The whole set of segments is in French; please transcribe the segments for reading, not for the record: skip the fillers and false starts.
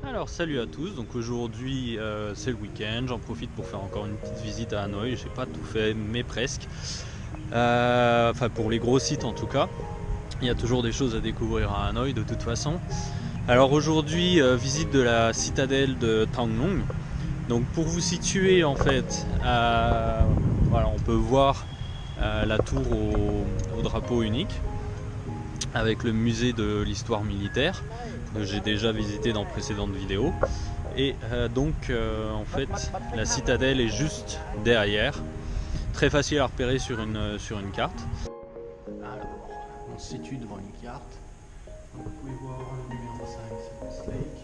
Alors salut à tous, donc aujourd'hui c'est le week-end, j'en profite pour faire encore une petite visite à Hanoï, j'ai pas tout fait mais presque, enfin pour les gros sites en tout cas, il y a toujours des choses à découvrir à Hanoï de toute façon. Alors aujourd'hui visite de la citadelle de Thang Long, donc pour vous situer en fait, voilà, on peut voir la tour au drapeau unique, avec le musée de l'histoire militaire que j'ai déjà visité dans précédentes vidéos, et en fait la citadelle est juste derrière, très facile à repérer sur une carte. Alors on se situe devant une carte, donc vous pouvez voir le numéro 5 c'est West Lake,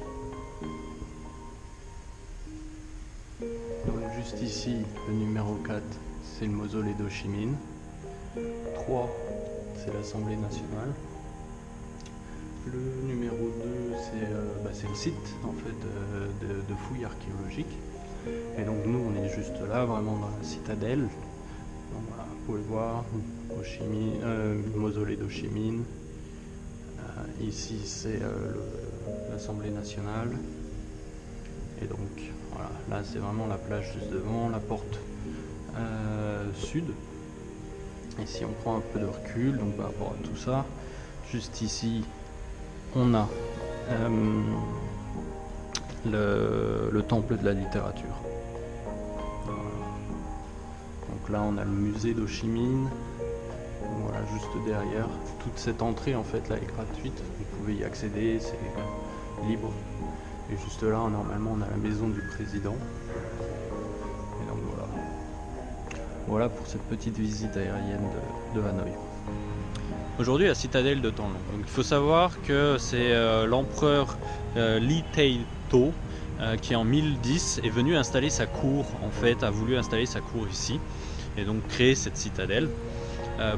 donc juste ici le numéro 4 c'est le mausolée d'Ho Chi Minh, 3 c'est l'Assemblée nationale. Le numéro 2, c'est le site en fait, de fouilles archéologiques. Et donc nous, on est juste là, vraiment dans la citadelle. Donc voilà, vous pouvez voir le mausolée d'Ho Chi Minh. Ici, c'est l'Assemblée nationale. Et donc voilà, là c'est vraiment la plage juste devant, la porte sud. Et si on prend un peu de recul, donc par rapport à tout ça, juste ici, on a le temple de la littérature. Voilà. Donc là on a le musée d'Ho Chi Minh. Voilà, juste derrière. Toute cette entrée en fait là est gratuite. Vous pouvez y accéder, c'est libre. Et juste là normalement on a la maison du président. Et donc voilà. Voilà pour cette petite visite aérienne de Hanoï. Aujourd'hui la citadelle de Thang Long. Donc, il faut savoir que c'est l'empereur Li Tei-to qui en 1010 est venu installer sa cour, en fait a voulu installer sa cour ici et donc créer cette citadelle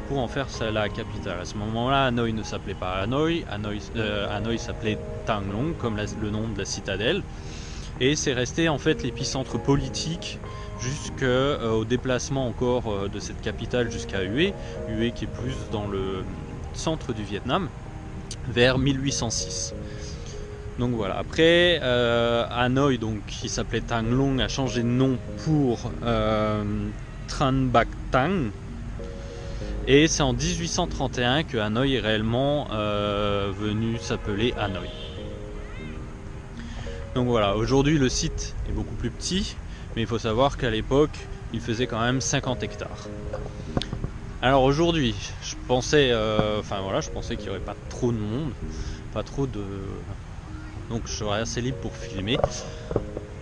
pour en faire la capitale. À ce moment-là, Hanoï ne s'appelait pas Hanoï, Hanoï s'appelait Thang Long comme le nom de la citadelle, et c'est resté en fait l'épicentre politique jusqu'au déplacement encore de cette capitale jusqu'à Hue qui est plus dans le centre du Vietnam, vers 1806. Donc voilà, après Hanoï, donc, qui s'appelait Thang Long, a changé de nom pour Tran Bac Thang, et c'est en 1831 que Hanoï est réellement venu s'appeler Hanoï. Donc voilà, aujourd'hui le site est beaucoup plus petit, mais il faut savoir qu'à l'époque il faisait quand même 50 hectares. Alors aujourd'hui, je pensais qu'il n'y aurait pas trop de monde, pas trop de... Donc je serais assez libre pour filmer.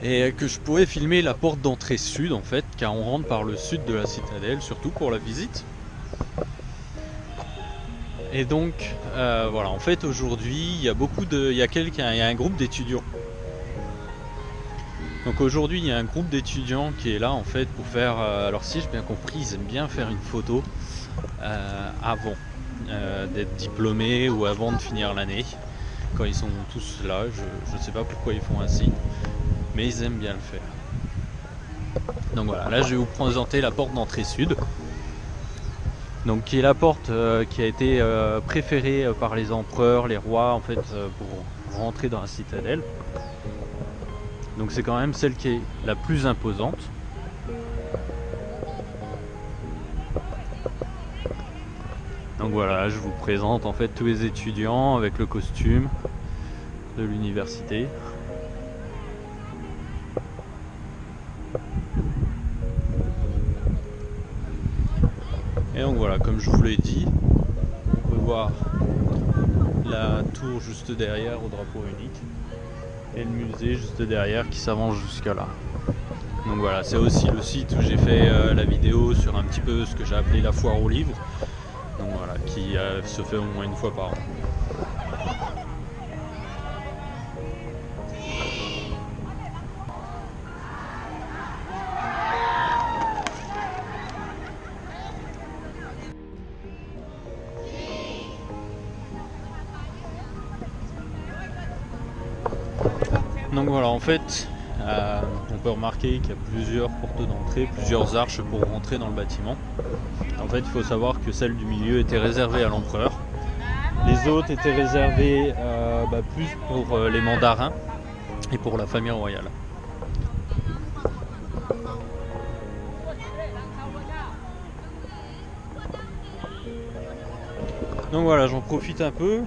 Et que je pourrais filmer la porte d'entrée sud en fait, car on rentre par le sud de la citadelle, surtout pour la visite. Et donc voilà, en fait aujourd'hui il y a un groupe d'étudiants. Donc aujourd'hui il y a un groupe d'étudiants qui est là en fait pour faire, alors si j'ai bien compris, ils aiment bien faire une photo avant d'être diplômés ou avant de finir l'année, quand ils sont tous là. Je ne sais pas pourquoi ils font ainsi, mais ils aiment bien le faire. Donc voilà, là je vais vous présenter la porte d'entrée sud, donc qui est la porte qui a été préférée par les empereurs, les rois en fait, pour rentrer dans la citadelle. Donc c'est quand même celle qui est la plus imposante. Donc voilà, je vous présente en fait tous les étudiants avec le costume de l'université. Et donc voilà, comme je vous l'ai dit, on peut voir la tour juste derrière au drapeau unique et le musée juste derrière qui s'avance jusqu'à là. Donc voilà, c'est aussi le site où j'ai fait la vidéo sur un petit peu ce que j'ai appelé la foire aux livres. Donc voilà, qui se fait au moins une fois par an. Donc voilà, en fait, donc peut remarquer qu'il y a plusieurs portes d'entrée, plusieurs arches pour rentrer dans le bâtiment. En fait, il faut savoir que celle du milieu était réservée à l'empereur. Les autres étaient réservées plus pour les mandarins et pour la famille royale. Donc voilà, j'en profite un peu.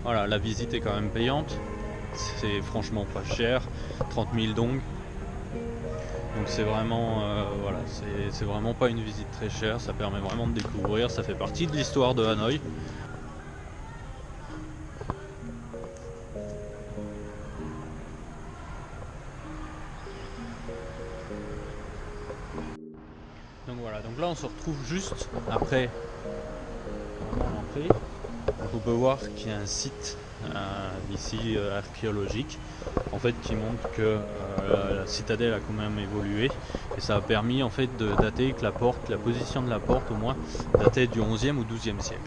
Voilà, la visite est quand même payante. C'est franchement pas cher, 30 000 dong. Donc c'est vraiment, voilà, c'est vraiment pas une visite très chère. Ça permet vraiment de découvrir. Ça fait partie de l'histoire de Hanoï. Donc voilà, donc là on se retrouve juste après l'entrée. On peut voir qu'il y a un site ici archéologique en fait qui montre que la citadelle a quand même évolué et ça a permis en fait de dater que la position de la porte au moins datait du 11e ou 12e siècle.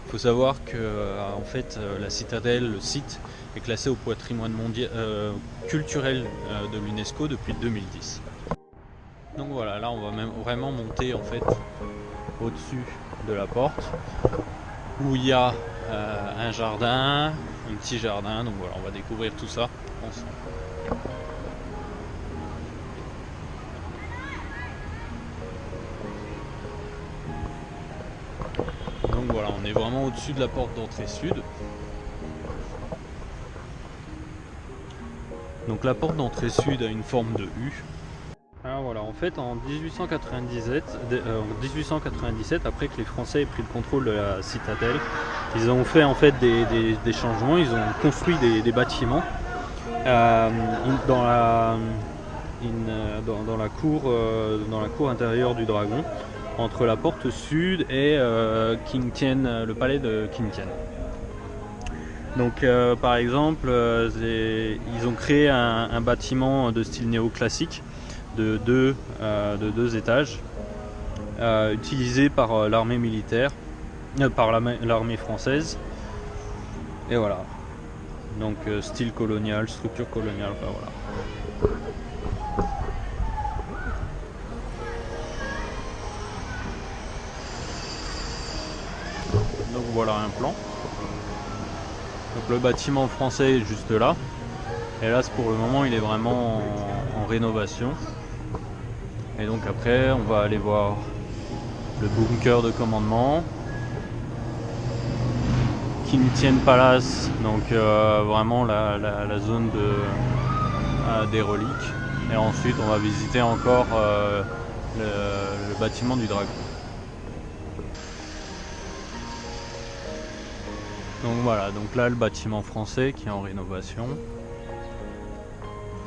Il faut savoir que en fait la citadelle, le site est classé au patrimoine mondial culturel de l'UNESCO depuis 2010. Donc voilà, là on va même vraiment monter en fait au-dessus de la porte où il y a un jardin, un petit jardin, donc voilà, on va découvrir tout ça ensemble. Donc voilà, on est vraiment au-dessus de la porte d'entrée sud. Donc la porte d'entrée sud a une forme de U. Alors voilà, en fait en 1897, après que les Français aient pris le contrôle de la citadelle, ils ont fait en fait des changements, ils ont construit des bâtiments dans la cour intérieure du dragon, entre la porte sud et King Tien, le palais de King Tien. Donc par exemple, ils ont créé un bâtiment de style néoclassique de deux étages, utilisé par l'armée militaire, par l'armée française. Et voilà. Donc style colonial, structure coloniale, enfin voilà. Donc voilà un plan. Donc le bâtiment français est juste là. Et là pour le moment il est vraiment en rénovation. Et donc après on va aller voir le bunker de commandement, King Tien Palace, donc vraiment la zone des reliques. Et ensuite on va visiter encore le bâtiment du dragon. Donc voilà, donc là le bâtiment français qui est en rénovation.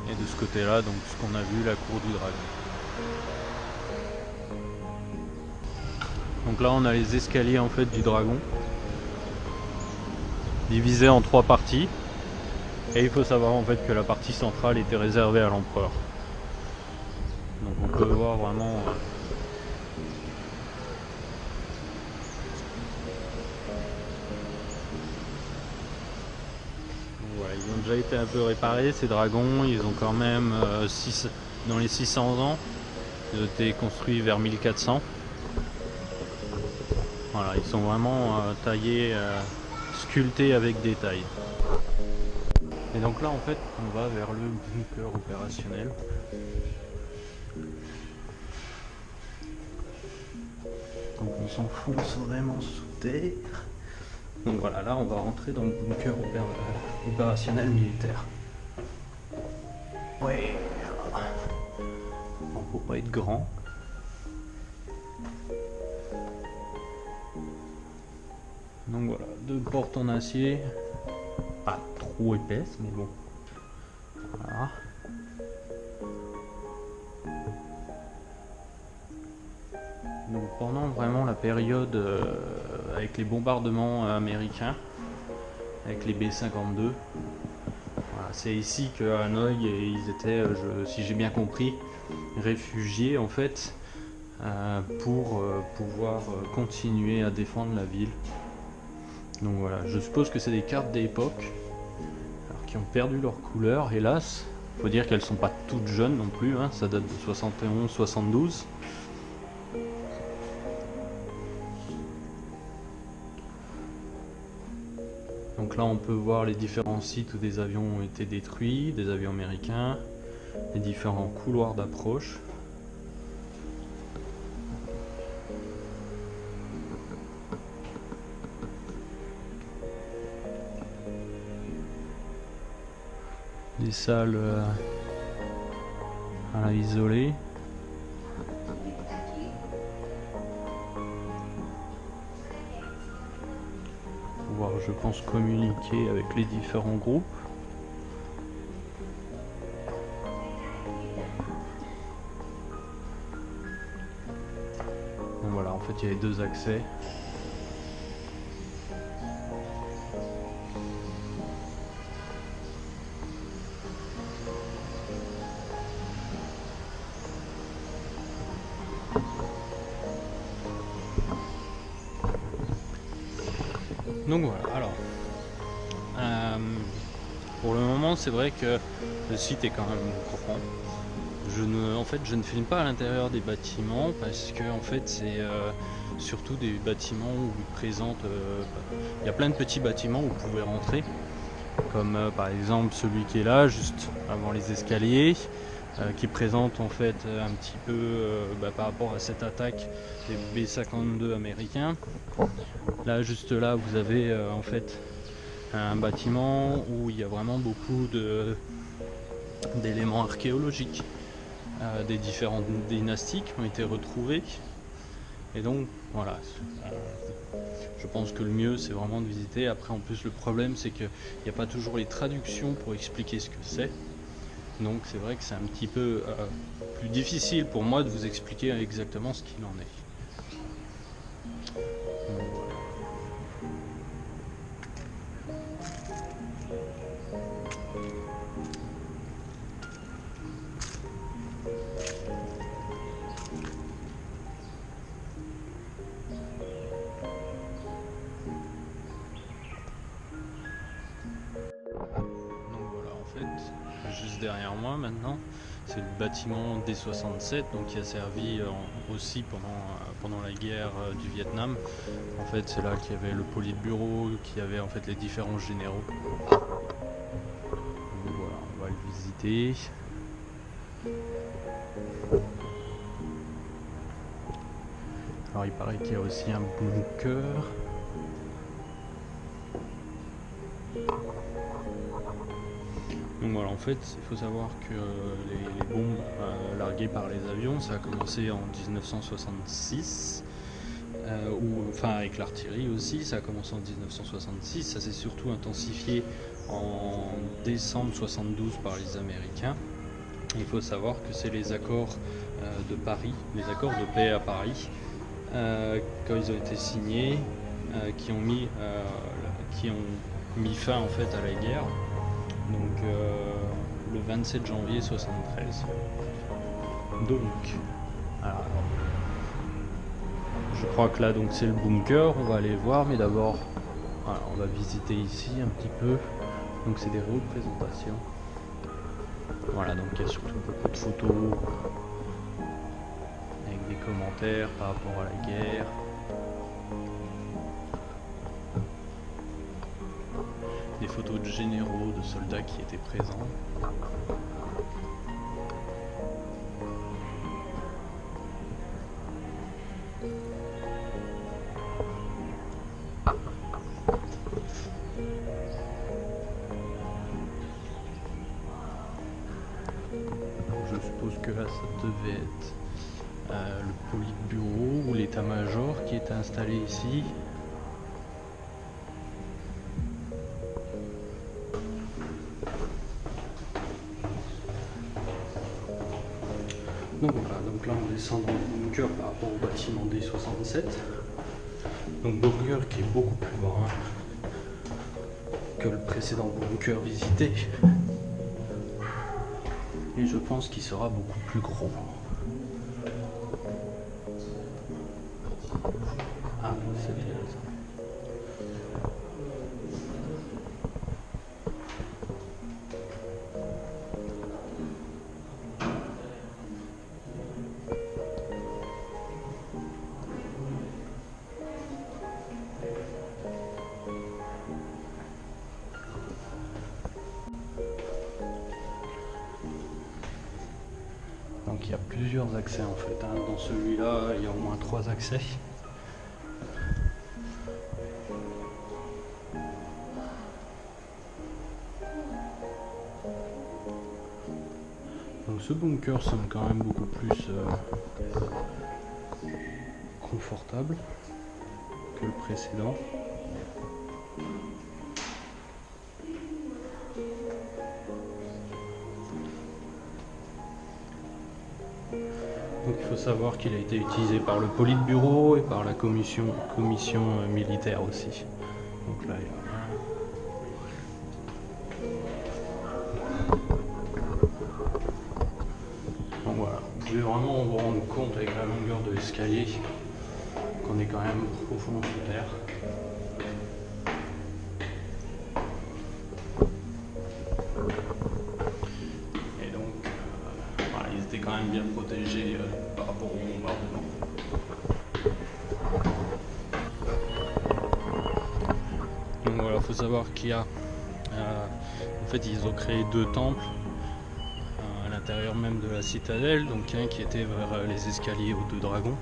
Et de ce côté là, donc ce qu'on a vu, la cour du dragon. Donc là on a les escaliers en fait du dragon, divisés en 3 parties. Et il faut savoir en fait que la partie centrale était réservée à l'empereur. Donc on peut voir vraiment voilà, ils ont déjà été un peu réparés ces dragons, ils ont quand même dans les 600 ans, ils ont été construits vers 1400. Voilà, ils sont vraiment taillés, sculptés avec détail. Et donc là en fait on va vers le bunker opérationnel. Donc on s'enfonce vraiment sous terre. Donc voilà, là on va rentrer dans le bunker opérationnel militaire. Ouais. Bon, faut pas être grand. Donc voilà, 2 portes en acier. Pas trop épaisses, mais bon. Voilà. Donc pendant vraiment la période avec les bombardements américains, avec les B-52, voilà, c'est ici qu'à Hanoï ils étaient, si j'ai bien compris, réfugiés en fait pour pouvoir continuer à défendre la ville. Donc voilà, je suppose que c'est des cartes d'époque qui ont perdu leur couleur, hélas, Faut dire qu'elles sont pas toutes jeunes non plus, hein, ça date de 71-72. Donc là on peut voir les différents sites où des avions ont été détruits, des avions américains, les différents couloirs d'approche. Des salles à isolées. Pouvoir, je pense, communiquer avec les différents groupes. Donc voilà, en fait il y avait deux accès. Donc voilà, alors pour le moment c'est vrai que le site est quand même grand. Je ne filme pas à l'intérieur des bâtiments parce que en fait c'est surtout des bâtiments où ils présentent, il y a plein de petits bâtiments où vous pouvez rentrer, comme par exemple celui qui est là juste avant les escaliers, qui présente en fait un petit peu par rapport à cette attaque des B-52 américains. Là juste là vous avez en fait un bâtiment où il y a vraiment beaucoup d'éléments archéologiques, des différentes dynasties qui ont été retrouvées. Et donc voilà, je pense que le mieux c'est vraiment de visiter. Après en plus le problème c'est qu'il n'y a pas toujours les traductions pour expliquer ce que c'est. Donc c'est vrai que c'est un petit peu plus difficile pour moi de vous expliquer exactement ce qu'il en est. Donc, voilà. Juste derrière moi maintenant, c'est le bâtiment D67 donc qui a servi aussi pendant la guerre du Vietnam. En fait c'est là qu'il y avait le Politburo, qu'il y avait en fait les différents généraux. Donc voilà, on va le visiter. Alors il paraît qu'il y a aussi un bunker. Donc voilà, en fait, il faut savoir que les bombes larguées par les avions, ça a commencé en 1966, enfin avec l'artillerie aussi, ça a commencé en 1966, ça s'est surtout intensifié en décembre 72 par les Américains. Il faut savoir que c'est les accords de Paris, les accords de paix à Paris, quand ils ont été signés, qui ont mis fin en fait à la guerre. Donc le 27 janvier 73. Donc, alors, je crois que là donc c'est le bunker, on va aller voir, mais d'abord voilà, on va visiter ici un petit peu. Donc c'est des représentations. Voilà, donc il y a surtout beaucoup de photos avec des commentaires par rapport à la guerre. Des photos de généraux, de soldats qui étaient présents. Je suppose que là ça devait être le Politburo ou l'état-major qui était installé ici. Donc voilà, donc là on descend dans le bunker par rapport au bâtiment D67. Donc bunker qui est beaucoup plus grand que le précédent bunker visité. Et je pense qu'il sera beaucoup plus gros. Ah, c'est intéressant. Donc il y a plusieurs accès en fait, hein. Dans celui-là il y a au moins 3 accès. Donc ce bunker semble quand même beaucoup plus confortable que le précédent. Donc il faut savoir qu'il a été utilisé par le Politburo et par la commission militaire aussi. Donc là, il y a... Donc voilà, vous pouvez vraiment vous rendre compte avec la longueur de l'escalier qu'on est quand même profond sous terre. Et donc, voilà, ils étaient quand même bien protégés par rapport au bombardement. Donc voilà, il faut savoir qu'il y a... en fait, ils ont créé 2 temples à l'intérieur même de la citadelle. Donc un qui était vers les escaliers aux 2 dragons.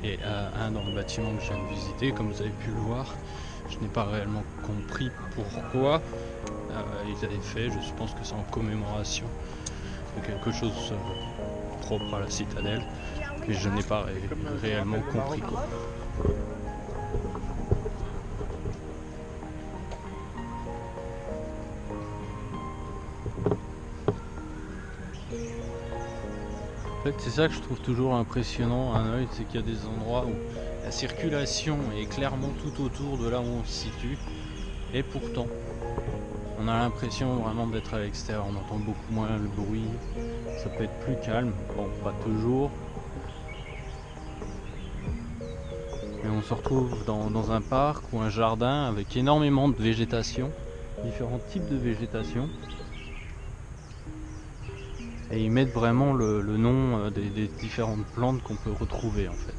Et un dans le bâtiment que je viens de visiter, comme vous avez pu le voir. Je n'ai pas réellement compris pourquoi ils avaient fait. Je pense que c'est en commémoration de quelque chose propre à la citadelle, mais je n'ai pas réellement compris quoi. En fait, c'est ça que je trouve toujours impressionnant à un œil, c'est qu'il y a des endroits où la circulation est clairement tout autour de là où on se situe, et pourtant on a l'impression vraiment d'être à l'extérieur, on entend beaucoup moins le bruit, ça peut être plus calme, bon pas toujours, mais on se retrouve dans un parc ou un jardin avec énormément de végétation, différents types de végétation. Et ils mettent vraiment le nom des différentes plantes qu'on peut retrouver en fait.